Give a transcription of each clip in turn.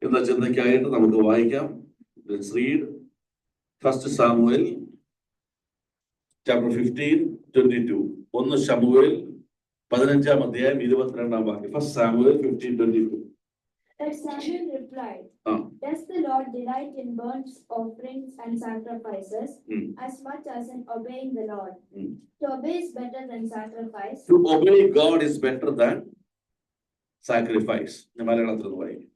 എന്ന ചിന്തയ്ക്കായിട്ട് നമുക്ക് വായിക്കാം. Let's read 1 Samuel chapter 15:22. 1 ശമൂവേൽ 15-ാം അധ്യായം 22-ാം വാക്യം. 1 Samuel 15:22. But Samuel replied, Does the Lord delight in burnt offerings and sacrifices as much as in obeying the Lord? To obey is better than sacrifice. To obey God is better than sacrifice. ഞാൻ മലയാളത്തിൽ ഒന്ന് വായിക്കും.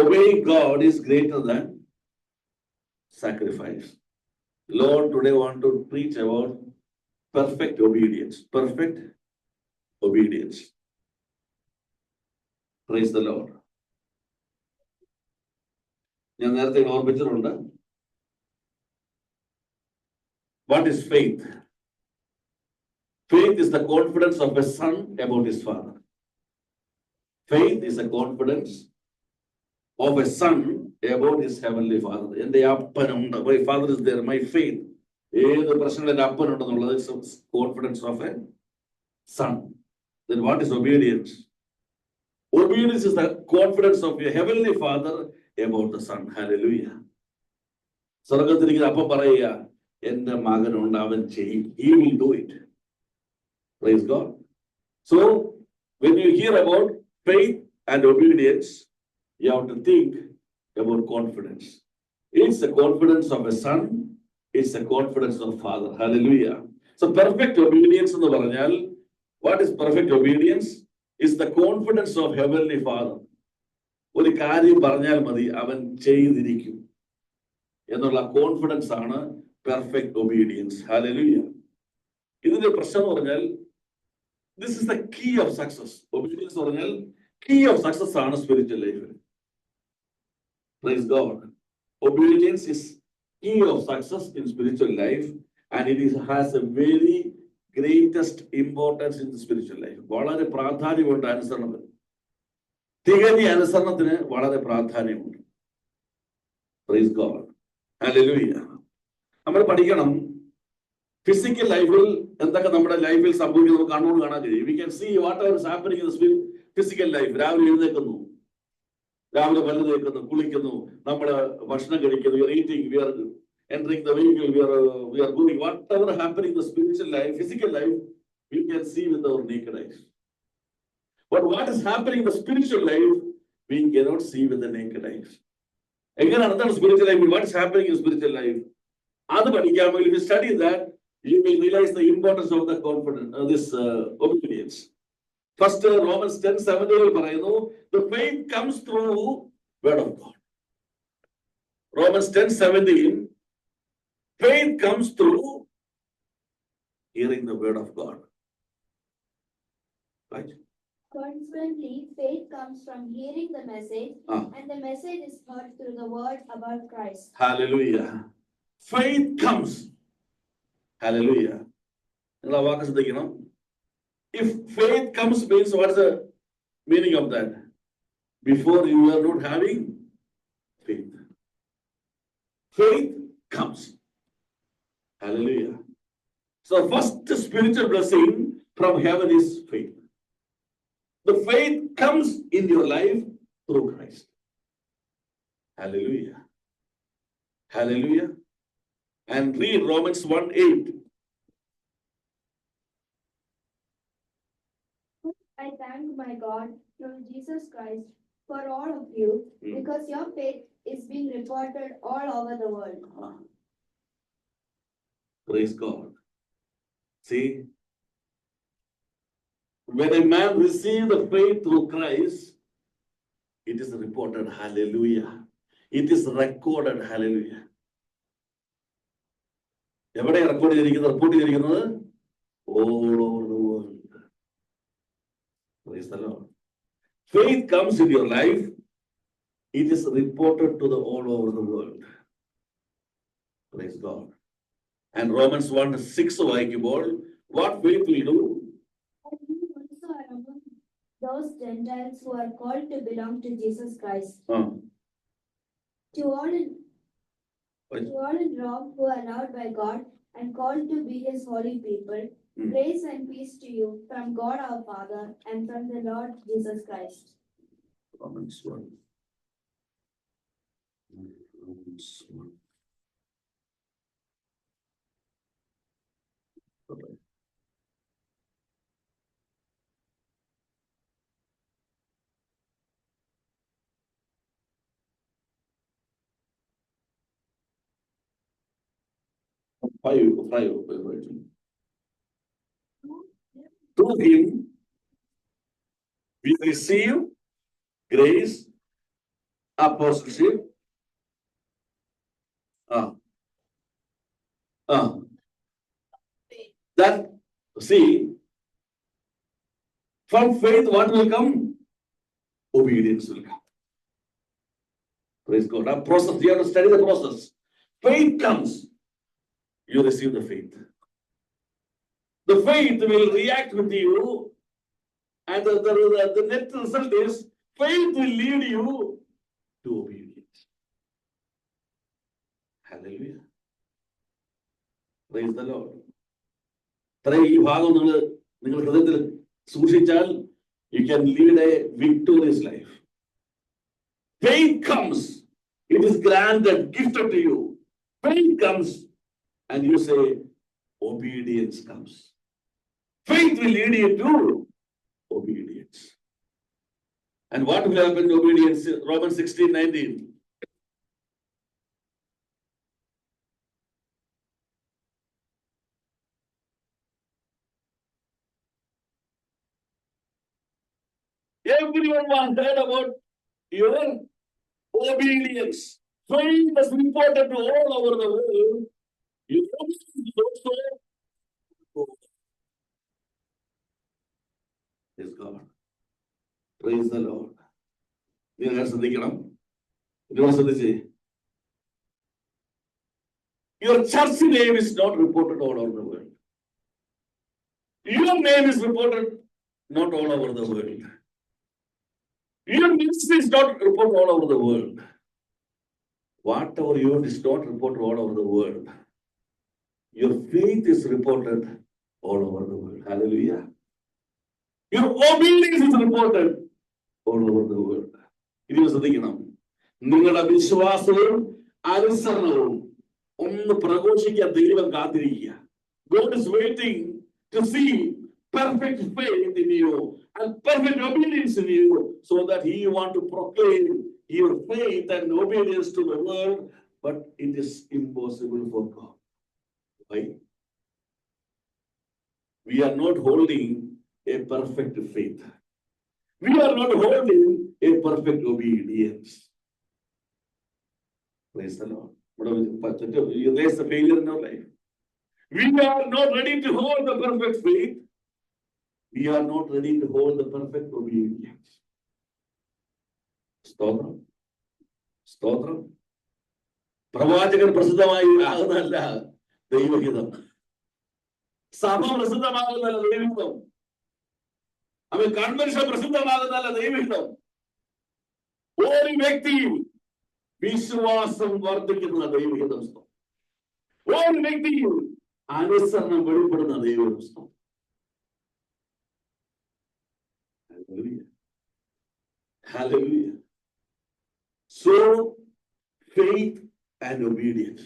Obeying God is greater than sacrifice. Lord, today want to preach about perfect obedience. Perfect obedience. Praise the Lord. ഞാൻ നേരത്തെ ഓർമ്മിച്ചിട്ടുണ്ട്. What is faith? Faith is the confidence of a son about his father. Faith is a confidence of a son about his heavenly father. എന്റെ അപ്പനുണ്ട്. My father is there. My faith. ഏത് പ്രശ്നത്തിൽ എന്റെ അപ്പനുണ്ടെന്നുള്ളത് confidence of a son. Then what is obedience? Obedience is the confidence of your heavenly father about the son. Hallelujah. സ്വർഗത്തിരിക്കുന്ന അപ്പം പറയുക, എന്റെ മകനുണ്ട്, അവൻ ചെയ്യും. He will do it. Praise God. So when you hear about faith and obedience, you have to think about confidence. It's the confidence of a son. It's the confidence of father. Hallelujah. So perfect obedience എന്ന് പറഞ്ഞാൽ, what is perfect obedience? It's the confidence of heavenly father. ഒരു കാര്യം പറഞ്ഞാൽ മതി, അവൻ ചെയ്തിരിക്കും എന്നുള്ള confidence ആണ് പെർഫെക്റ്റ് ഒബീഡിയൻസ്. ഹല്ലേലൂയ. ഇതിന്റെ പ്രശ്നം എന്ന് പറഞ്ഞാൽ, this is the key of success. Obedience എന്ന് പറഞ്ഞാൽ key of success ആണ് സ്പിരിച്വൽ ലൈഫിൽ. Praise God. Obedience is key of success in spiritual life, and it has a very greatest importance in the spiritual life. വളരെ പ്രാധാന്യമുണ്ട് അനുസരണത്തിന്. തികഞ്ഞ അനുസരണത്തിന് വളരെ പ്രാധാന്യമുണ്ട്. Praise God. Hallelujah. നമ്മൾ പഠിക്കണം ഫിസിക്കൽ ലൈഫിൽ എന്തൊക്കെ നമ്മുടെ ലൈഫിൽ സംഭവിക്കുന്നത് നമുക്ക് കണ്ണോട് കാണാൻ കഴിയും. We can see whatever is happening in the physical life. രാവിലെ എഴുന്നേൽക്കുന്നു, രാവിലെ പല്ല് തേക്കുന്നു, കുളിക്കുന്നു, നമ്മള് ഭക്ഷണം കഴിക്കുന്നു, we are eating, we are entering the vehicle, we are going. Whatever happening in the spiritual life, physical life, we can see with our naked eyes. But what is happening in the spiritual life, we cannot see with the naked eyes. എങ്ങനെയാണ് എന്താണ് spiritual life? What is happening in spiritual life? അത് പഠിക്കാമെങ്കിൽ if you study that, you will realize the importance of the confidence, this obedience. First Romans 10:17 പറയുന്നു, the faith comes through word of God. Romans 10:17, faith comes through hearing the word of God. Right? Consequently, faith comes from hearing the message, and the message is heard through the word about Christ. Hallelujah. Faith comes. Hallelujah. നിങ്ങൾ ആ വാക്ക് ശ്രദ്ധിക്കണം. If faith comes means, what is the meaning of that? Before you were not having faith. Faith comes. Hallelujah. So first spiritual blessing from heaven is faith. The faith comes in your life through Christ. Hallelujah. Hallelujah. And read Romans 1:8. I thank my God through Jesus Christ for all of you, because your faith is being reported all over the world. Praise God. See, when a man receives the faith through Christ, it is reported. Hallelujah. It is recorded. Hallelujah. എവിടെ report ചെയ്തിരിക്കുന്നത്? All over the world. Praise the Lord. Faith comes in your life. It is reported to the all over the world. Praise God. And Romans 1:6 വായിക്കുമ്പോൾ, what faith will do? And you also are among those Gentiles who are called to belong to Jesus Christ. To all To all in Rome who are loved by God and called to be his holy people, grace and peace to you from God our Father and from the Lord Jesus Christ. Romans 1. Romans 1. Okay. Five. Through him, we receive grace, apostleship, that, see, from faith, what will come? Obedience will come. Praise God. A process, you have to study the process. Faith comes, you receive the faith. The faith will react with you, and the net result is faith will lead you to obedience. Hallelujah. Praise the Lord. ഈ ഭാഗം നിങ്ങൾ ഹൃദയത്തിൽ സൂക്ഷിച്ചാൽ you can lead a victorious life. Faith comes, it is granted, gifted to you. Faith comes, and you say, obedience comes. Faith will lead you to obedience. And what will happen to obedience? Romans 16:19. Everyone was heard about your obedience. Faith was reported to all over the world. Your obedience also. Praise God. Praise the Lord. Your church name is not reported all over the world. Your name is reported not all over the world. Your ministry is not reported all over the world. Whatever you is not reported all over the world. Your faith is reported all over the world. Hallelujah. Your obedience is reported all over the world. ഇത് ശ്രദ്ധിക്കണം. നിങ്ങളുടെ വിശ്വാസവും അനുസരണവും ഒന്ന് പ്രഘോഷിക്കാൻ ദൈവം കാത്തിരിക്കുക. God is waiting to see perfect faith in you and perfect obedience in you, so that he want to proclaim your faith and obedience to the world, but it is impossible for God. Why? We are not holding a perfect faith. We are not holding a perfect obedience. Praise the Lord. You raise the failure in our life. We are not ready to hold the perfect faith. We are not ready to hold the perfect obedience. സ്തോത്രം. സ്തോത്രം. പ്രവാചകൻ പ്രസിദ്ധമായി ആകുന്നതല്ല ദൈവഹിതം. സഭ പ്രസിദ്ധമാകുന്നതല്ല ദൈവഹിതം. അവൻ convention പ്രസിദ്ധമാകുന്നതല്ല ദൈവഹിതം. ഒരു വ്യക്തിയും വിശ്വാസം വർദ്ധിക്കുന്ന ദൈവഹിതം. ഒരു വ്യക്തിയും അനുസരണം വെളിപ്പെടുന്ന ദൈവഹിതം. Hallelujah. Hallelujah. So, faith and obedience.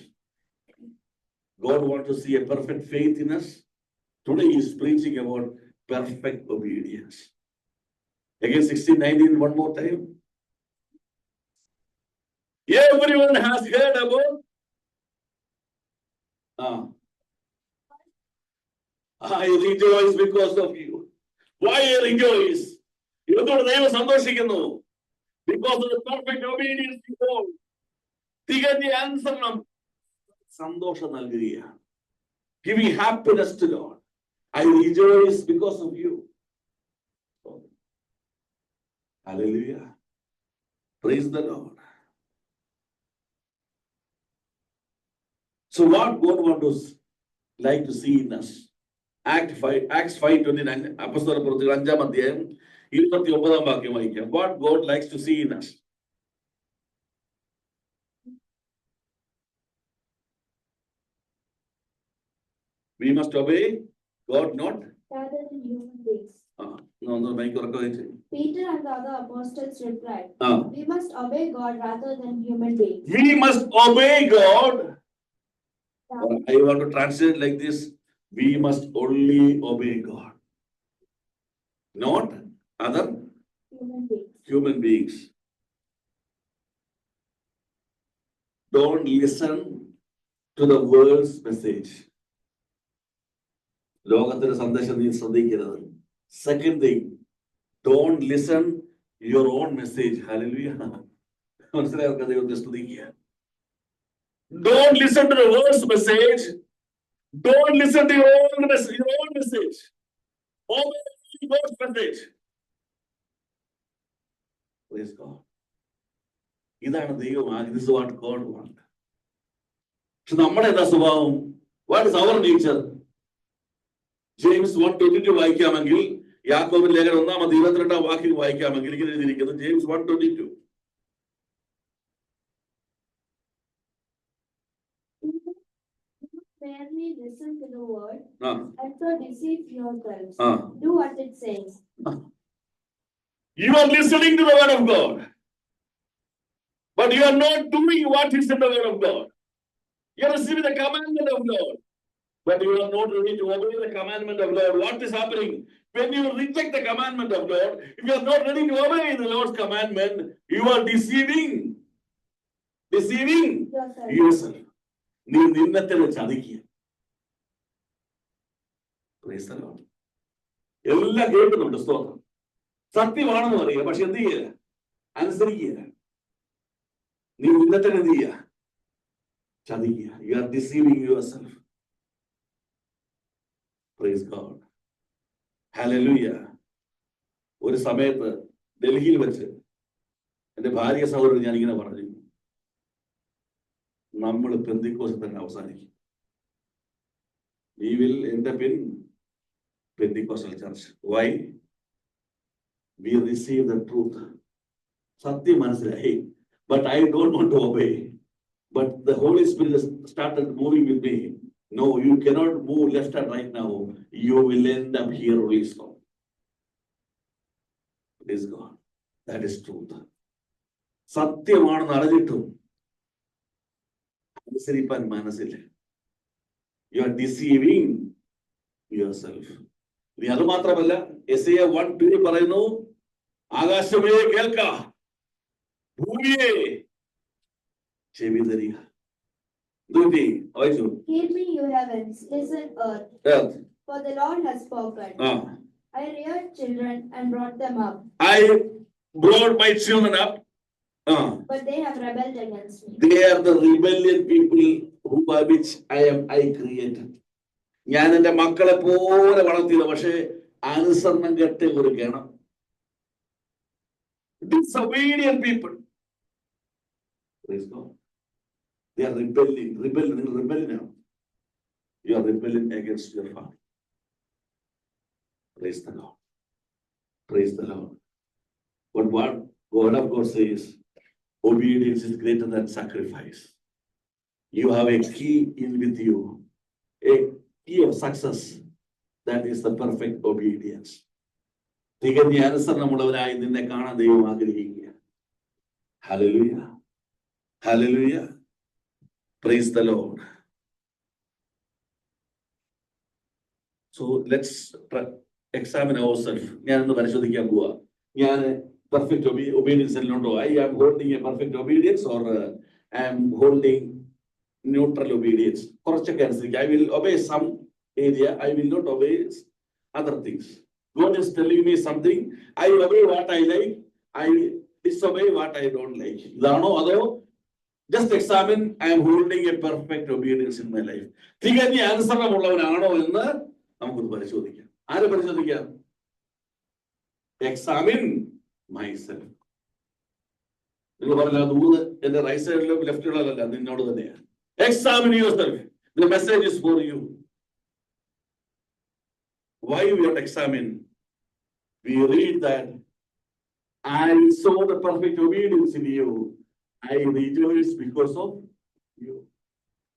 God wants to see a perfect faith in us. Today he is preaching about perfect obedience. Again, 16:19, one more time. Everyone has heard about. I rejoice because of you. Why I rejoice? എന്തുകൊണ്ട് ദൈവം സന്തോഷിക്കുന്നു? Because of the perfect obedience to God. തികഞ്ഞ അനുസരണം സന്തോഷം നൽകുകയാണ്. Giving happiness to God. I rejoice because of you. Hallelujah. Praise the Lord. So what God wants like to see in us? Acts 5:29, അപ്പോസ്തല പ്രവൃത്തികൾ 5-ാം അധ്യായം 29-ാം വാക്യം വായിക്കാം. What God likes to see in us. We must obey God, not. Rather than human beings. No, make your record. Peter and the other apostles replied, We must obey God rather than human beings. We must obey God. I want to translate like this. We must only obey God, not other human beings. Don't listen to the world's message. ലോകത്തിന്റെ സന്ദേശം നീ ശ്രദ്ധിക്കരുത്. Second thing, don't listen your own message. Hallelujah. മനസ്സിലാക്കുക, ദൈവത്തെ സ്തുതിക്കുക. Don't listen to the world's message. Don't listen to your own message. Obey God's message. Praise God. ഇതാണ് ദൈവം. This is what God wants. പക്ഷെ നമ്മുടെ എന്താ സ്വഭാവം? What is our nature? James 1:22 വായിക്കാമെങ്കിൽ, യാക്കോബിന്റെ ലേഖനം 1:22 വാക്യം വായിക്കാമെങ്കിൽ ഇങ്ങനെ എഴുതിയിരിക്കുന്നു. James 1:22. Fairly listen to the word and so deceive yourselves. Do what it says. You are listening to the word of God, but you are not doing what is in the word of God. You are receiving the commandment of God, but you are not ready to obey the commandment of God. What is happening? When you reject the commandment of God, if you are not ready to obey the Lord's commandment, you are deceiving yourself. നീ നിന്നത്തെ ചതിക്കുക. എല്ലാം കേൾക്കുന്നുണ്ട്, സ്തോത്രം, സത്യമാണെന്ന് പറയുക, പക്ഷെ എന്ത് ചെയ്യുക? അനുസരിക്കുക. നീ നിന്നത്തെ എന്ത് ചെയ്യുക? ചതിക്കുക. You are deceiving yourself. Praise God. Hallelujah. ഒരു സമയത്ത് ഡൽഹിയിൽ വെച്ച് എന്റെ ഭാര്യ സഹോദരൻ ഞാനിങ്ങനെ പറഞ്ഞു, നമ്മൾ പെന്തിക്കോസിൽ തന്നെ അവസാനിക്കും. We will end up in Pentecostal church. Why? We receive the truth. സത്യം മനസ്സിലായി, but I don't want to obey. But the Holy Spirit started moving with me. No, you cannot move left and right now. You will end up here only so. Praise God. That is truth. സത്യമാണെന്ന് അറിഞ്ഞിട്ടും അനുസരിപ്പാൻ മനസ്സില്ല. You are deceiving yourself. ഇനി അത് മാത്രമല്ല, യെശയ്യാ 1:2 പറയുന്നു, ആകാശമേ കേൾക്ക, ഭൂമിയെ ചെവി തരിക. Hear me, you heavens, listen, earth. For the Lord has spoken. I reared children and brought them up. I brought my children up. But they have rebelled against me. They are the rebellion people which I created. ഞാൻ എന്റെ മക്കളെ പോലെ വളർത്തിയത്, പക്ഷെ അനുസരണം കെട്ട ഒരു ഗണം. Disobedient people. Praise God. They are rebelling. You are rebelling against your father. Praise the Lord. Praise the Lord. But what God of God says, obedience is greater than sacrifice. You have a key in with you, a key of success. That is the perfect obedience. തികഞ്ഞ അനുസരണമുള്ളവരായി നിന്നെ കാണാൻ ദൈവം ആഗ്രഹിക്കുക. Hallelujah. Hallelujah. Praise the Lord. So let's examine ourselves. ഞാനൊന്ന് പരിശോധിക്കാൻ പോവാ. ഞാൻ perfect obedience ഉണ്ടോ? I am holding a perfect obedience or I am holding neutral obedience. കുറച്ചൊക്കെ അനുസരിക്കുക. I will obey some area. I will not obey other things. God is telling me something. I obey what I like. I disobey what I don't like. ഇതാണോ അതോ just examine, I am holding a perfect obedience in my life. തികഞ്ഞ അനുസരണമുള്ളവനാണോ എന്ന് നമുക്കൊന്ന് പരിശോധിക്കാം. ആരെ പരിശോധിക്കാം? Examine myself. നിങ്ങൾ പറഞ്ഞ ദൂത് എന്റെ റൈറ്റ് സൈഡിലും ലെഫ്റ്റിലല്ല, നിന്നോട് തന്നെയാണ്. Examine yourself. The message is for you. Why we have to examine? We read that I saw the perfect obedience in you. I rejoice because of you.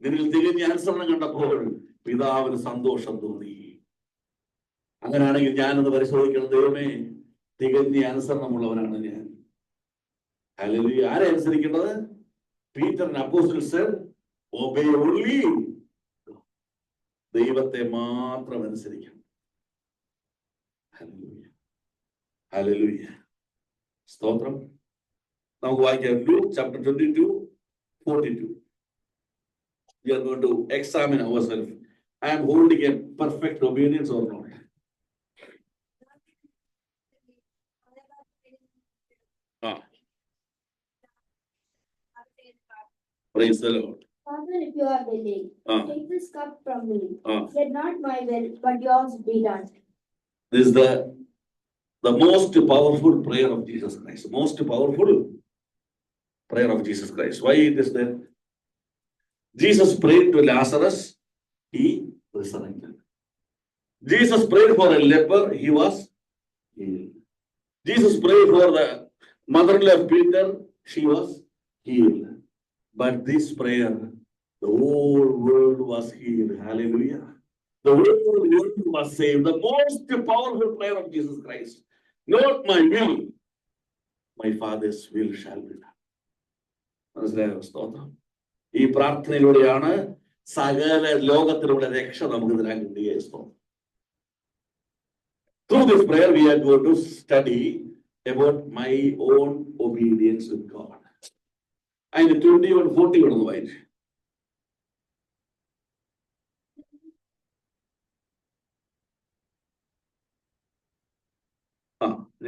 നിന്നിൽ തികഞ്ഞ അനുസരണം കണ്ടപ്പോൾ പിതാവിന് സന്തോഷം തോന്നി. അങ്ങനെയാണെങ്കിൽ ഞാനൊന്ന് പരിശോധിക്കണം. ദൈവമേ, തികഞ്ഞ അനുസരണമുള്ളവനാണ് ഞാൻ. ഹല്ലേലൂയ. ആരെ അനുസരിക്കേണ്ടത്? Peter apostle said, obey only. ദൈവത്തെ മാത്രം അനുസരിക്കണം. ഹല്ലേലൂയ. ഹല്ലേലൂയ. സ്തോത്രം. നമുക്ക് വായിക്കാം Luke chapter 22:42. We are going to examine ourselves. I am holding a perfect obedience or not? Praise the Lord. Father, if you are willing, take this cup from me. Let not my will, but yours be done. This is the most powerful prayer of Jesus Christ. Most powerful prayer of Jesus Christ. Why it is there? Jesus prayed to Lazarus, he resurrected. Jesus prayed for a leper, he was healed. Jesus prayed for the mother-in-law of Peter, she was healed. But this prayer, the whole world was healed. Hallelujah. The whole world was saved. The most powerful prayer of Jesus Christ. Not my will, my Father's will shall be done. മനസ്സിലായോ? സ്തോത്രം. ഈ പ്രാർത്ഥനയിലൂടെയാണ് സകല ലോകത്തിലുള്ള രക്ഷ നമുക്ക് ഇതിനാ കിട്ടുക. Through this prayer we are going to study about my own obedience with God. അതിന് 21:41 ഒന്ന് വായിച്ചു.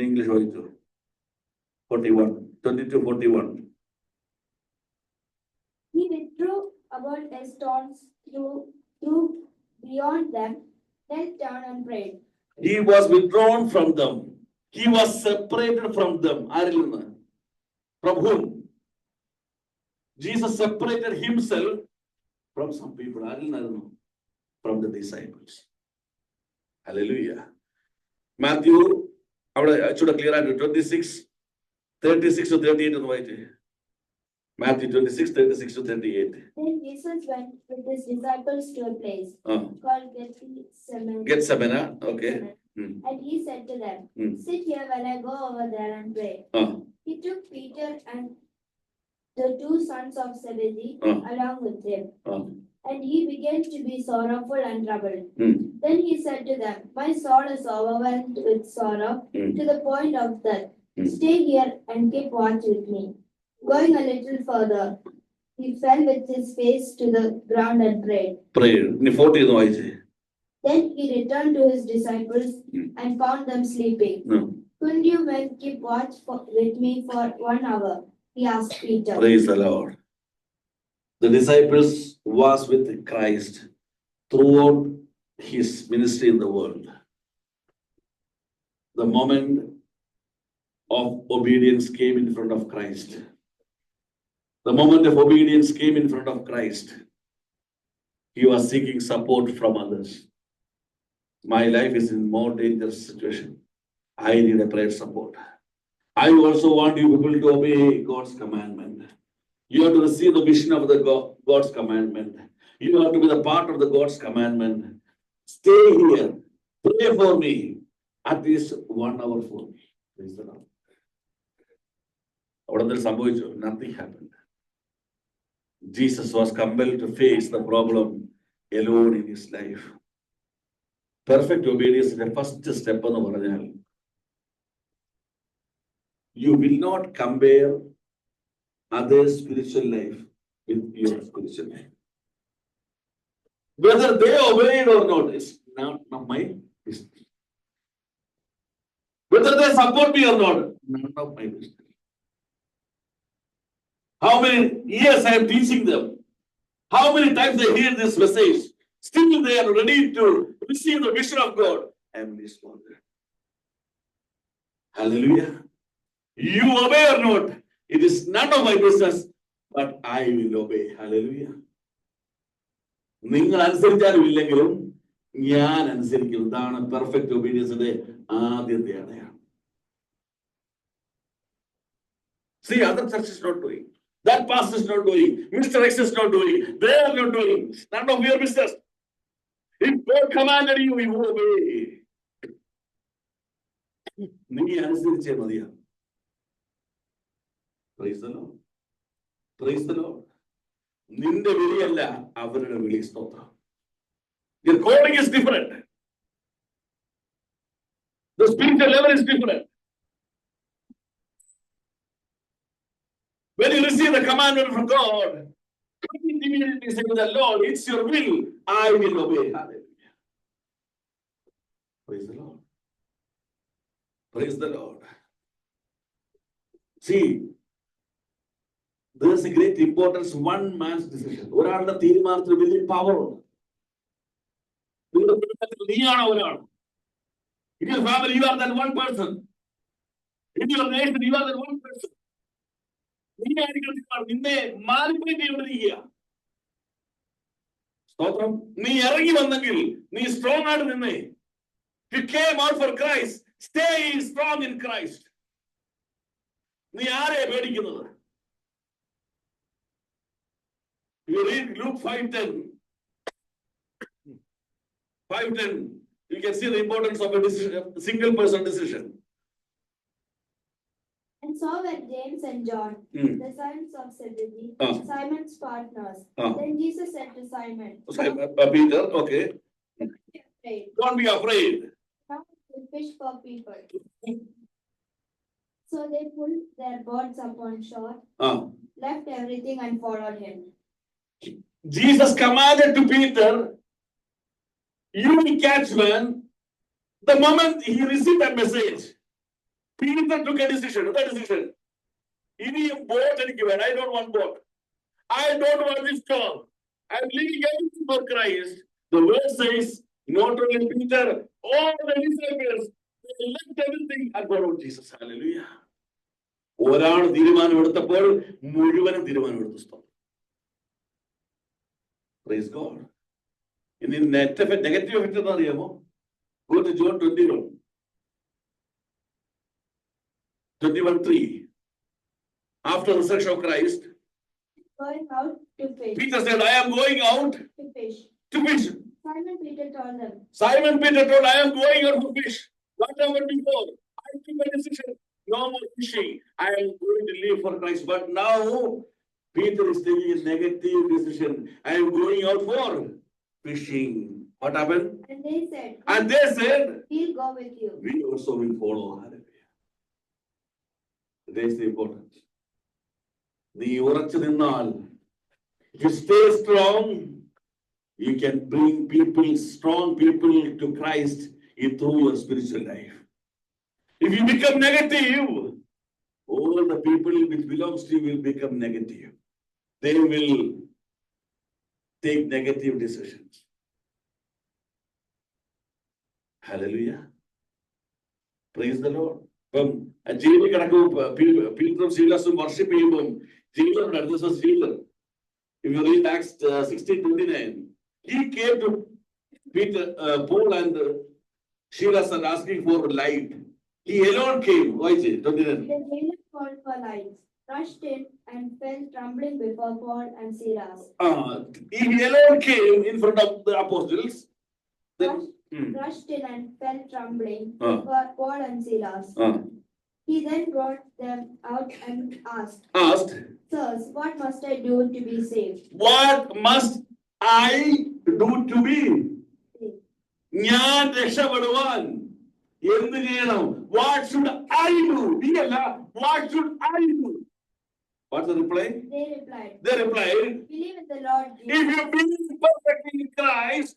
ഇംഗ്ലീഷ് വായിച്ചു. 41, 22:41. He withdrew about a stone's through beyond them, knelt down and prayed. He was withdrawn from them. He was separated from them. ആരിൽ നിന്ന്? From whom? Jesus separated himself from some people. ആരിൽ നിന്നായിരുന്നു? From the disciples. Hallelujah. Matthew, അവിടെ ചൂടെ clear ആയിട്ട് 26:36-38 ഒന്ന് വായിച്ചേ. Matthew 26:36-38. Then Jesus went with his disciples to a place called Gethsemane. Okay. And he said to them, sit here while I go over there and pray. He took Peter and the two sons of Zebedee along with him. And he began to be sorrowful and troubled. Then he said to them, my soul is overwhelmed with sorrow to the point of death. Stay here and keep watch with me. Going a little further, he fell with his face to the ground and prayed. Then he returned to his disciples and found them sleeping. Couldn't you men keep watch with me for 1 hour? He asked Peter. Praise the Lord. The disciples was with Christ throughout his ministry in the world. The moment of obedience came in front of Christ. The moment of obedience came in front of Christ, he was seeking support from others. My life is in more dangerous situation. I need a prayer support. I also want you people to obey God's commandment. You have to receive the vision of the God's commandment. You have to be the part of the God's commandment. Stay here. Pray for me. At least 1 hour for me. Praise the Lord. Nothing happened. Jesus was compelled to face the problem alone in his life. Perfect obedience is the first step on the journey. You will not compare others' spiritual life with your spiritual life. Whether they obeyed or not is not my business. Whether they support me or not, none of my business. How many years I am teaching them? How many times they hear this message? Still they are ready to receive the vision of God. I am responding. Hallelujah. You obey or not, it is none of my business, but I will obey. Hallelujah. നിങ്ങൾ അനുസരിച്ചാലും ഇല്ലെങ്കിലും ഞാൻ അനുസരിക്കും. ഇതാണ് perfect ഒബീഡിയൻസിന്റെ ആദ്യത്തെ അടയാളം. See, other churches not doing. That pastor is not doing. Mr. X is not doing. They are not doing. None of your business. If God commanded you, you obey. നീ അനുസരിച്ചേ മതിയാ. Praise the Lord. Praise the Lord. നിന്റെ വിളിയല്ല അവരുടെ വിളി. സ്തോത്രം. Your calling is different. The spiritual level is different. When you receive the commandment from God, immediately say to the Lord, it's your will, I will obey. Hallelujah. Praise the Lord. Praise the Lord. See, there is a great importance, one man's decision. ഒരാളുടെ തീരുമാനത്തിന് വലിയ power ഉണ്ട്. നിങ്ങളുടെ കുടുംബത്തിൽ നീയാണ് ഒരാൾ. In your family, you are that one person. In your nation, you are that one person. നിന്നെ manipulate ചെയ്തുകൊണ്ടിരിക്കുക. സ്തോത്രം. നീ ഇറങ്ങി വന്നെങ്കിൽ നീ സ്ട്രോങ് ആയിട്ട് നിന്നേ. You came out for Christ. Stay strong in Christ. നീ ആരെയാ പേടിക്കുന്നത്? You read Luke 5:10. 5:10. You can see the importance of a decision, single person decision. And so were James and John, the sons of Zebedee, Simon's partners. Then Jesus said to Simon, Peter, okay. Don't be afraid. Now we fish for people. So they pulled their boats upon shore, left everything and followed him. Jesus commanded to Peter, you will catch man. The moment he received that message, Peter took a decision. What decision? Any boat, I don't want boat. I don't want this job. I'm leaving everything for Christ. The word says, not only Peter, all the disciples, they left everything and followed Jesus. Hallelujah. ഒരാൾ തീരുമാനം എടുത്തപ്പോൾ മുഴുവനും തീരുമാനം എടുത്തു. Praise God. ഇനി negative effect എന്താ അറിയാമോ? Go to John 21:3. After the resurrection of Christ, Going out to fish. Peter said, I am going out To fish. to fish. Simon Peter told them, Simon Peter told, I am going out to fish. What happened before? I took a decision. No more fishing. I am going to live for Christ. But now Peter is taking a negative decision. I am going out for fishing. What happened? And they said, we'll go with you. We also will follow. Hallelujah. That is the importance. നീ ഉറച്ചു നിന്നാൽ, if you stay strong, you can bring people, strong people to Christ through your spiritual life. If you become negative, all the people which belongs to you will become negative. They will take negative decisions. Hallelujah. Praise the Lord. ജയിലിൽ കിടക്കും പീറ്ററും ശീലാസും worship ചെയ്യുമ്പോൾ ജയിലറുടെ this was jailer. If you read Acts 16:29, he came to Peter, Paul and Silas and asking for light. He alone came. Why is it? 29. The jailer called for lights, rushed in and fell trembling before Paul and Silas. He alone came in front of the apostles. Rushed in and fell trembling before Paul and Silas. He then brought them out and asked, Sirs, what must I do to be saved? What must I do to be? ഞാൻ രക്ഷപ്പെടുവാൻ എന്ത് ചെയ്യണം? What should I do? What should I do? What's the reply? They replied, believe in the Lord Jesus. If you believe perfectly in Christ,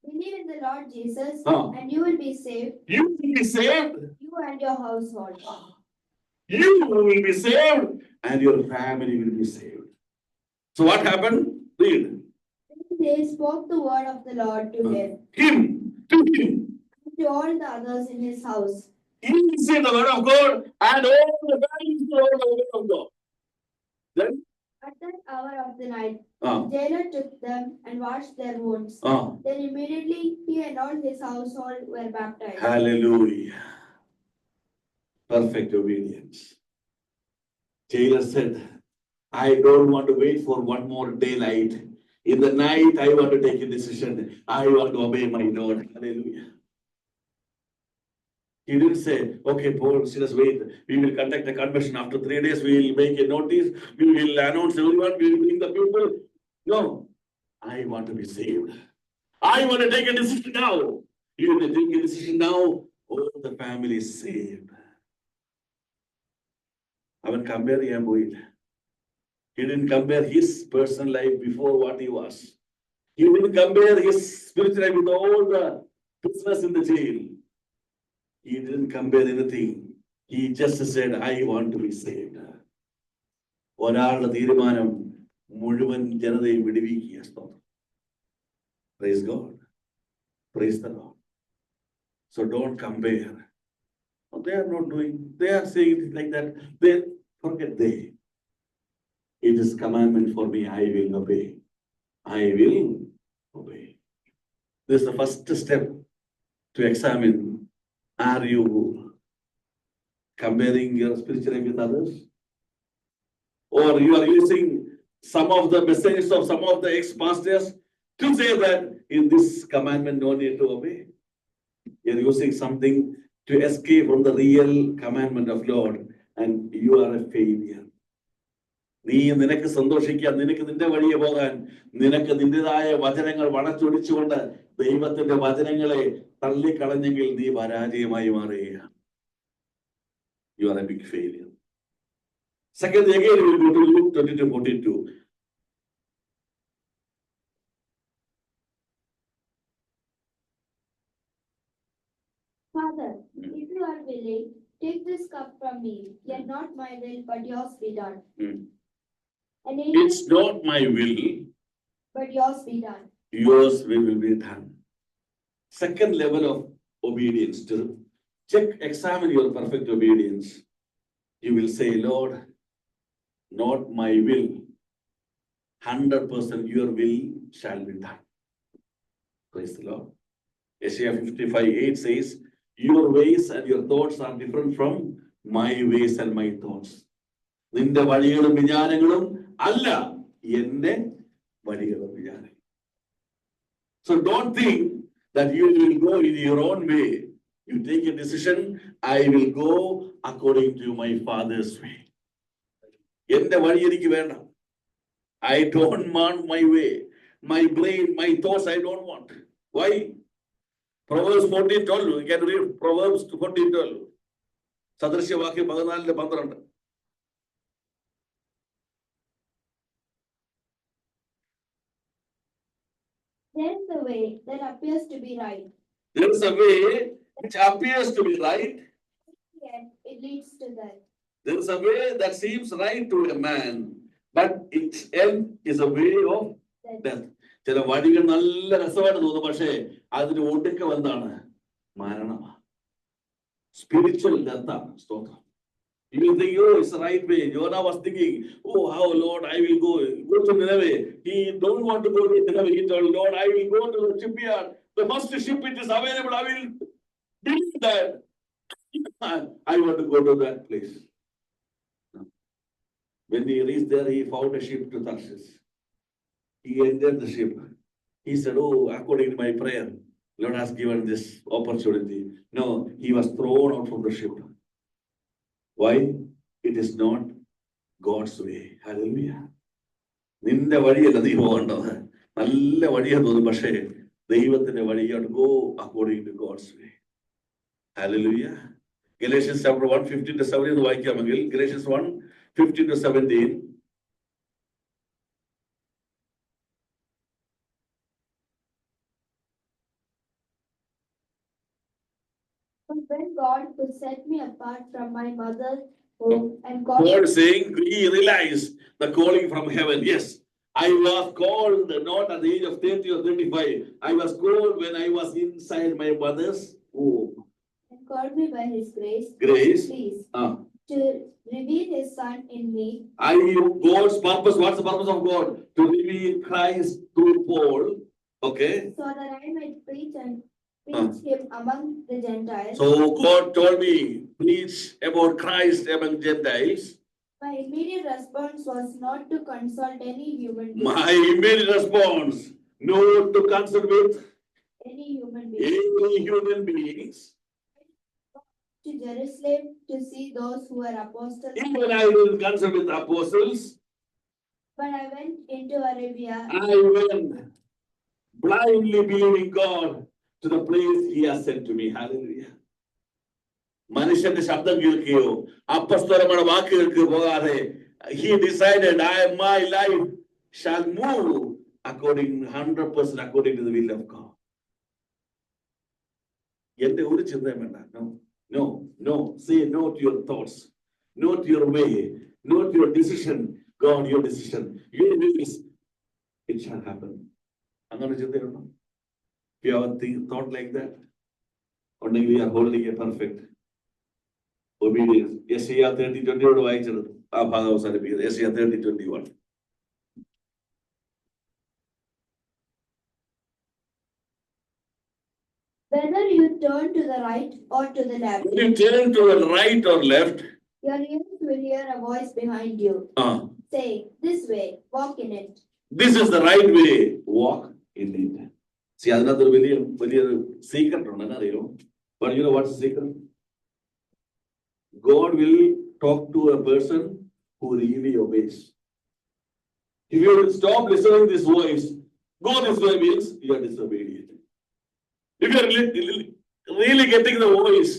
believe in the Lord Jesus, and you will be saved. You will be saved. You and your household. You will be saved, and your family will be saved. So what happened? Read. They spoke the word of the Lord to him. To him. To all the others in his house. He said the word of God, and all the families heard the word of God. Then? At that hour of the night, the jailer took them and washed their wounds. Then immediately he and all his household were baptized. Hallelujah. Perfect obedience. Jailer said, I don't want to wait for one more daylight. In the night, I want to take a decision. I want to obey my Lord. Hallelujah. He didn't say, okay, Paul, just wait. We will conduct a convention. After 3 days, we will make a notice. We will announce everyone. We will bring the people. No. I want to be saved. I want to take a decision now. You want to take a decision now. All the family is saved. അവൻ compare ചെയ്യാൻ പോയില്ല. He didn't compare his personal life before what he was. He didn't compare his spiritual life with all the prisoners in the jail. He didn't compare anything. He just said, I want to be saved. ഒരാളുടെ തീരുമാനം മുഴുവൻ ജനതയെ വിടുവിക്കുക. സ്തോത്രം. Praise God. Praise the Lord. So don't compare. They are not doing, they are saying it like that. They forget they. It is commandment for me, I will obey. I will obey. This is the first step to examine. Are you comparing your spiritual life with others? Or you are using some of the messages of some of the ex-pastors to say that in this commandment no need to obey? You are using something to escape from the real commandment of Lord, and you are a failure. നീ നിനക്ക് സന്തോഷിക്കാൻ, നിനക്ക് നിന്റെ വഴിയെ പോകാൻ, നിനക്ക് നിന്റേതായ വചനങ്ങൾ വളച്ചൊടിച്ചുകൊണ്ട് ദൈവത്തിന്റെ വചനങ്ങളെ തള്ളിക്കളഞ്ഞെങ്കിൽ നീ പരാജയമായി മാറുകയാണ്. You are a big failure. Second, again, we will go to Luke 22:42. Father, if you are willing, take this cup from me, yet not my will, but yours be done. And It's not my will, but yours be done. Yours will be done. Second level of obedience. To check, examine your perfect obedience. You will say, Lord, not my will, 100% your will shall be done. Praise the Lord. Isaiah 55:8 says, your ways and your thoughts are different from my ways and my thoughts. നിന്റെ വഴികളും വിചാരങ്ങളും അല്ല എന്റെ വഴികളും വിചാരങ്ങളും. So don't think that you will go in your own way. You take a decision, I will go according to my Father's way. എന്റെ വഴി എനിക്ക് വേണ്ട. I don't want my way. My brain, my thoughts, I don't want. Why? Proverbs 14:12. You can read Proverbs 14:12. സദൃശ്യവാക്യം 14:12. There is a way that appears to be right. There is a way which appears to be right. Yet it leads to death. There is a way that seems right to a man, but its end is a way of death. ചില വഴികൾ നല്ല രസമായിട്ട് തോന്നും, പക്ഷേ അതിന് ഒടുക്കം എന്താണ്? മരണമാണ്. സ്പിരിച്വൽ ഡെത്താണ്. സ്തോത്രം. You will think, oh, it's the right way. Jonah was thinking, oh, how Lord, I will go to Nineveh. He don't want to go to Nineveh. He told Lord, I will go to the shipyard. The first ship it is available. I will do that. I want to go to that place. When he reached there, he found a ship to Tarshish. He entered the ship. He said, oh, according to my prayer, Lord has given this opportunity. No, he was thrown out from the ship. Why? It is not God's way. Hallelujah. നിന്റെ വഴിയല്ല നീ പോകേണ്ടത്. നല്ല വഴിയാ തോന്നും, പക്ഷേ ദൈവത്തിന്റെ വഴിയാണ്. Go according to God's way. Hallelujah. Galatians chapter 1:15-17 വായിക്കാമെങ്കിൽ, Galatians 1:15-17. But when God could set me apart from my mother's womb and called Paul saying he realized the calling from heaven. Yes, I was called not at the age of 30 or 35. I was called when I was inside my mother's womb. And called me by his grace. Grace. Please. To reveal his son in me. God's purpose. What's the purpose of God? To reveal Christ through Paul. Okay. So that I might preach him among the Gentiles. So God told me, preach about Christ among Gentiles. My immediate response was not to consult any human being. My immediate response, not to consult with Any human being. any human beings. To Jerusalem to see those who were apostles. Even I didn't consult with apostles. But I went into Arabia. I went blindly believing God to the place He has sent to me. Hallelujah. മനുഷ്യന്റെ ശബ്ദം കേൾക്കുകയോ അപ്പസ്തോലങ്ങളുടെ വാക്കുകൾക്ക് പോകാതെ he decided my life shall move according 100% according to the will of God. എന്റെ ഒരു ചിന്തയും വേണ്ട. No. Say no to your thoughts, no to your way, no to your decision. God, your decision, your will is, it shall happen. അങ്ങനെ ചിന്തയുണ്ടോ? You have a thought like that? ഉണ്ടെങ്കിൽ we are holding a perfect obedience. Yesaya 30:20 വായിച്ചത് ആ ഭാഗം അവസാനിപ്പിക്കുന്നത്. Yesaya 30:21. Whether you turn to the right or to the left. When you turn to the right or left, your ears will hear a voice behind you. Say, this way, walk in it. This is the right way, walk in it. See, another വലിയ secret ഉണ്ടെന്ന് അറിയോ? But you know what's the secret? God will talk to a person who really obeys. If you will stop listening to this voice, go this way means you are disobedient. If you are really getting the voice,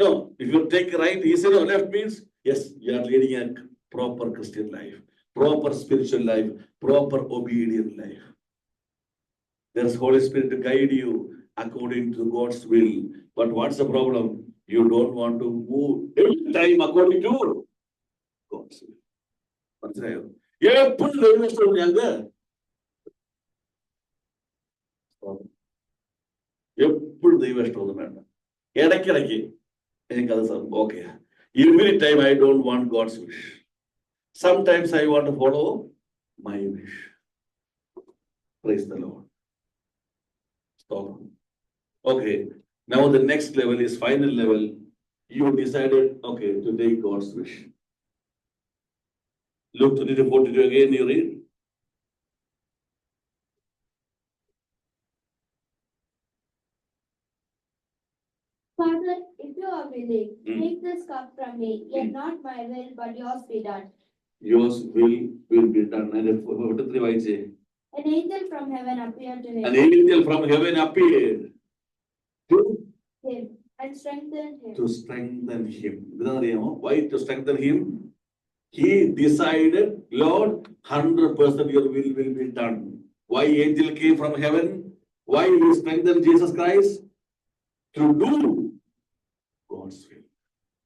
no, if you take right, he said, or left means, yes, you are leading a proper Christian life, proper spiritual life, proper obedient life. There is Holy Spirit to guide you according to God's will. But what's the problem? You don't want to move every time according to God's will. മനസ്സിലായോ? എപ്പോഴും ദൈവം ഞങ്ങൾക്ക് എപ്പോഴും ദൈവം ഇഷ്ടമൊന്നും വേണ്ട. ഇടയ്ക്കിടയ്ക്ക് എനിക്കത് okay. Every time I don't want God's wish. Sometimes I want to follow my wish. Praise the Lord. Stop. Okay. Now the next level is final level. You decided, okay, to take God's wish. Luke 22:42 again, you read. Father, if you are willing, take this cup from me, yet not my will, but yours be done. Yours will be done. An angel from heaven appeared to him. An angel from heaven appeared to him and strengthened him. To strengthen him. Why to strengthen him? He decided, Lord, 100% your will be done. Why angel came from heaven? Why he strengthened Jesus Christ? To do God's will.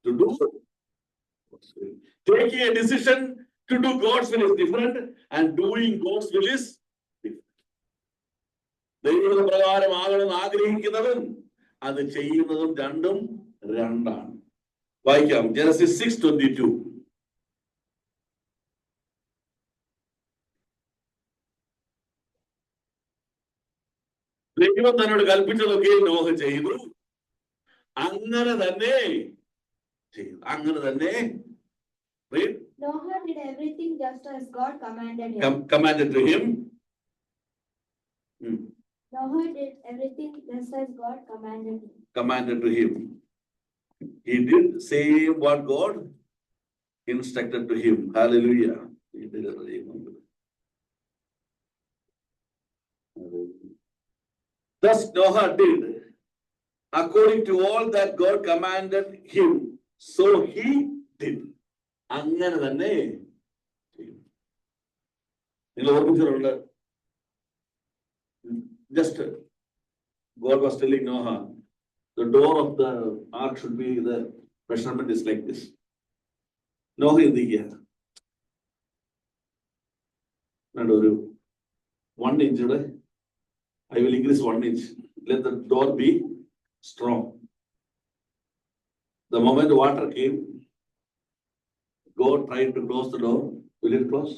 To do God's will. Taking a decision to do God's will is different, and doing God's will is different. ദൈവത്തിന്റെ പ്രകാരം ആകണമെന്ന് ആഗ്രഹിക്കുന്നതും അത് ചെയ്യുന്നതും രണ്ടാണ്. വായിക്കാം. Genesis 6:22. ദൈവം തന്നോട് കൽപ്പിച്ചതൊക്കെ നോഹ ചെയ്തു. അങ്ങനെ തന്നെ ചെയ്തു. അങ്ങനെ തന്നെ. Noah did everything just as God commanded him. Commanded to him. Noah did everything just as God commanded him. Commanded to him. He did same what God instructed to him. Hallelujah. Thus Noah did according to all that God commanded him. So he did. അങ്ങനെ തന്നെ നിങ്ങൾ ഓർമ്മിച്ചിട്ടുണ്ട്. Just God was telling Noah, the door of the ark should be, the measurement is like this. Noah in the year. And 1 inch, I will increase 1 inch. Let the door be strong. The moment water came, God tried to close the door. Will it close?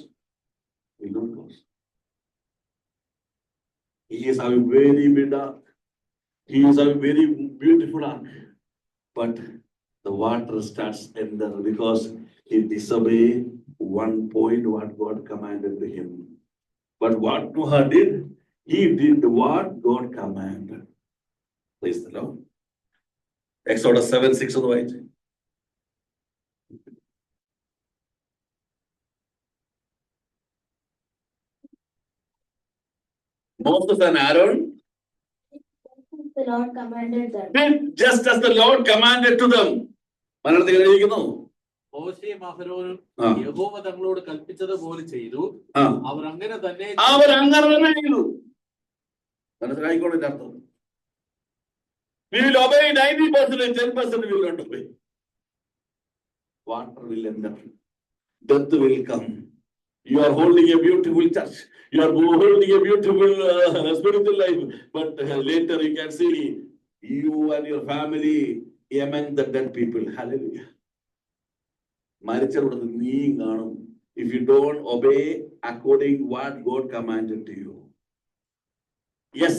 It will not close. He is a very big ark. He is a very beautiful ark. But the water starts enter because he disobeyed one point what God commanded to him. But what Noah did, he did what God commanded. Praise the Lord. Exodus 7:6 of the way. Moses and Aaron the Lord commanded them. did just as the Lord commanded to them. മലയാളത്തിൽ എഴുതിയിരിക്കുന്നു. മോശയും അഹരോനും യഹോവ തങ്ങളോട് കൽപ്പിച്ചതുപോലെ ചെയ്തു. അവർ അങ്ങനെ തന്നെ ചെയ്തു. മനസ്സിലായിക്കോളെ അർത്ഥം. We will obey 90%, 10% we will not obey. Water will enter. Death will come. You are holding a beautiful church. You are holding a beautiful spiritual life. But later you can see you and your family among the dead people. Hallelujah. If you don't obey according what God commanded to you. Yes,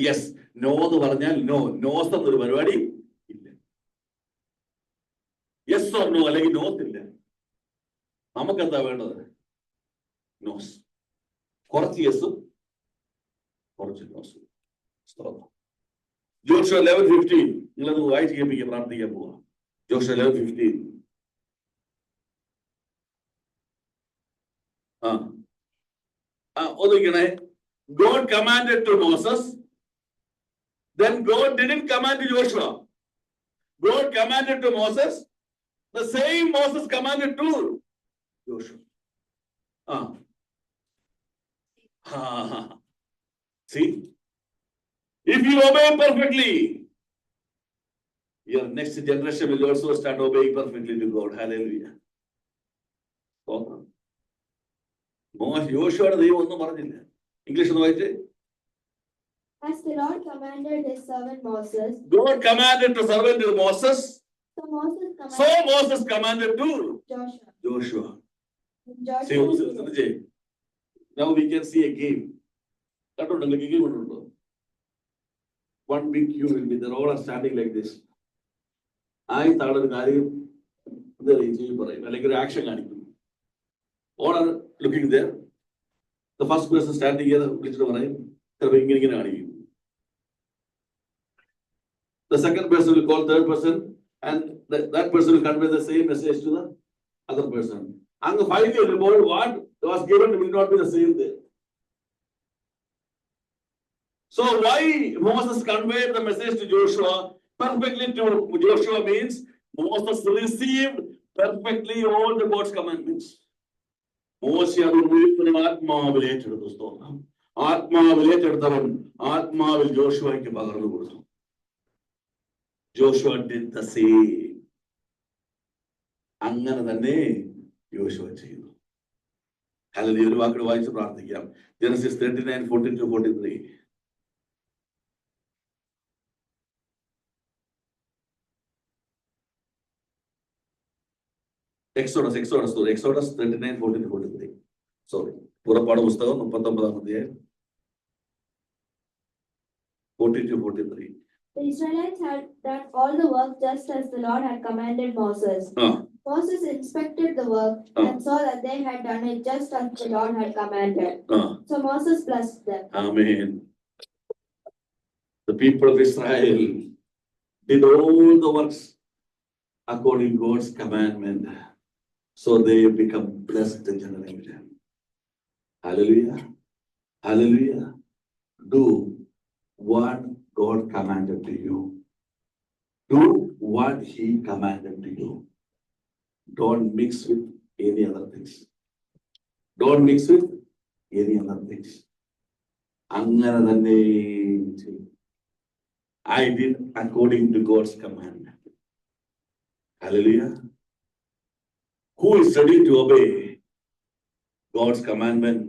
yes. No, no. No, yes or no, no. നമുക്കെന്താ വേണ്ടത്? Nose. കുറച്ച് യെസും കുറച്ച് നോസും. Joshua 11:15 നിങ്ങളത് വായിച്ച് കേൾപ്പിക്കാൻ പ്രാർത്ഥിക്കാൻ പോവാം. Joshua 11:15. ഒന്നിക്കണേ. God commanded to Moses, then God didn't command to Joshua. God commanded to Moses, the same Moses commanded to Joshua. See, if you obey perfectly, your next generation will also start obeying perfectly to God. Hallelujah. യോശുവയുടെ ദൈവം ഒന്നും പറഞ്ഞില്ല. English ഒന്ന് വായിച്ചേ. As the Lord commanded his servant Moses. God commanded to servant Moses. So Moses commanded to Joshua. See, now we can see a game. One big queue will be there. All are standing like this. I thought of the guy like reaction. All are looking there. The first person standing here, the second person will call third person, and that person will convey the same message to the other person. And the final report, what was given will not be the same there. So why Moses conveyed the message to Joshua perfectly to Joshua means Moses received perfectly all the God's commandments. മോശെ അത് മുഴുവനും ആത്മാവിൽ ഏറ്റെടുത്തു. സ്തോത്രം. ആത്മാവിൽ ഏറ്റെടുത്തവൻ ആത്മാവിൽ ജോഷുവയ്ക്ക് പകർന്നു കൊടുത്തു. Joshua did the same. അങ്ങനെ തന്നെ യോശുവ ചെയ്തു. ഹല്ലേലൂയ. ഒരു വാക്കുകൾ വായിച്ച് പ്രാർത്ഥിക്കാം. ജെനസിസ് 39:42-43. Exodus 39:40-43. Sorry. പുറപ്പാട് പുസ്തകം 39 40-43. The Israelites had done all the work just as the Lord had commanded Moses. Moses inspected the work and saw that they had done it just as the Lord had commanded. So Moses blessed them. Amen. The people of Israel did all the works according to God's commandment. So they become blessed generation. Hallelujah. Hallelujah. Do what God commanded to you. Do what He commanded to you. Don't mix with any other things. Don't mix with any other things. I did according to God's commandment. Hallelujah. Who is ready to obey God's commandment?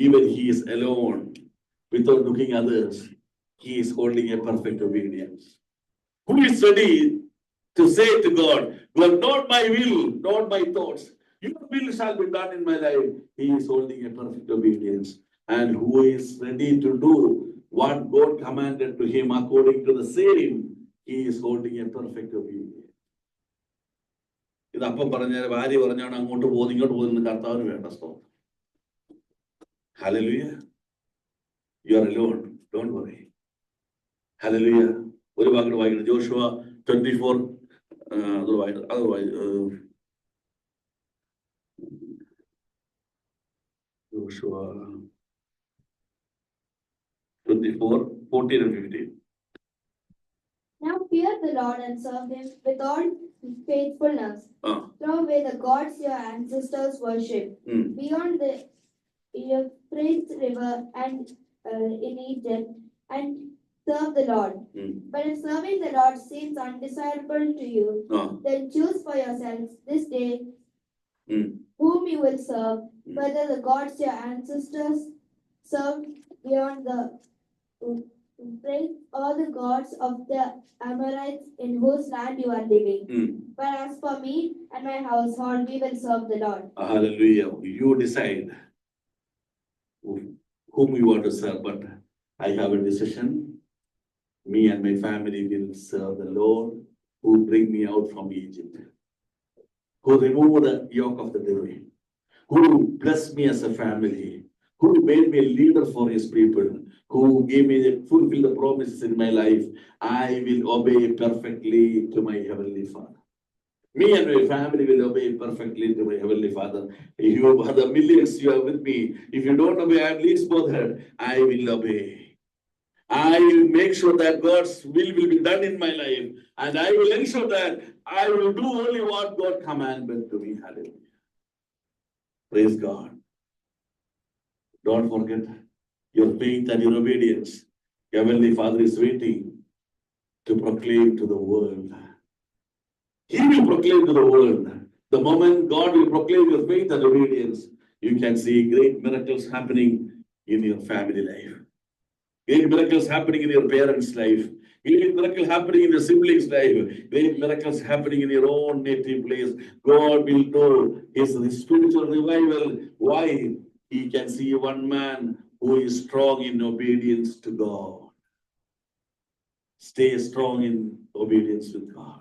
Even he is alone, without looking others, he is holding a perfect obedience. Who is ready to say to God, "God, not my will, not my thoughts. Your will shall be done in my life." He is holding a perfect obedience. And who is ready to do what God commanded to him according to the same, he is holding a perfect obedience. ഇത് അപ്പം പറഞ്ഞ ഭാര്യ പറഞ്ഞാണ് അങ്ങോട്ട് പോകുന്നു ഇങ്ങോട്ട് പോകുന്നു കർത്താവിന് വേണ്ട സ്തോത്രം. Hallelujah. You are alone. Don't worry. Hallelujah. ഒരു വാക്കിന് വായിക്കണം. Joshua 24 Joshua 24:14 and 15. Now fear the Lord and serve him with all faithfulness. Throw away the gods your ancestors worshipped beyond the Euphrates River and in Egypt, and serve the Lord. But if serving the Lord seems undesirable to you, then choose for yourselves this day whom you will serve, whether the gods your ancestors served beyond the Euphrates or the gods of the Amorites in whose land you are living. But as for me and my household, we will serve the Lord. Hallelujah. You decide whom you want to serve, but I have a decision. Me and my family will serve the Lord who bring me out from Egypt, who removed the yoke of the devil, who blessed me as a family, who made me a leader for his people, who gave me fulfill the promises in my life. I will obey perfectly to my heavenly Father. Me and my family will obey perfectly to my heavenly Father. If you are the millions you are with me, if you don't obey, I am least bothered. I will obey. I will make sure that God's will be done in my life, and I will ensure that I will do only what God commanded to me. Hallelujah. Praise God. Don't forget your faith and your obedience. Heavenly Father is waiting to proclaim to the world. He will proclaim to the world. The moment God will proclaim your faith and obedience, you can see great miracles happening in your family life. Great miracles happening in your parents' life. Great miracles happening in your siblings' life. Great miracles happening in your own native place. God will do his spiritual revival. Why? He can see one man who is strong in obedience to God. Stay strong in obedience with God.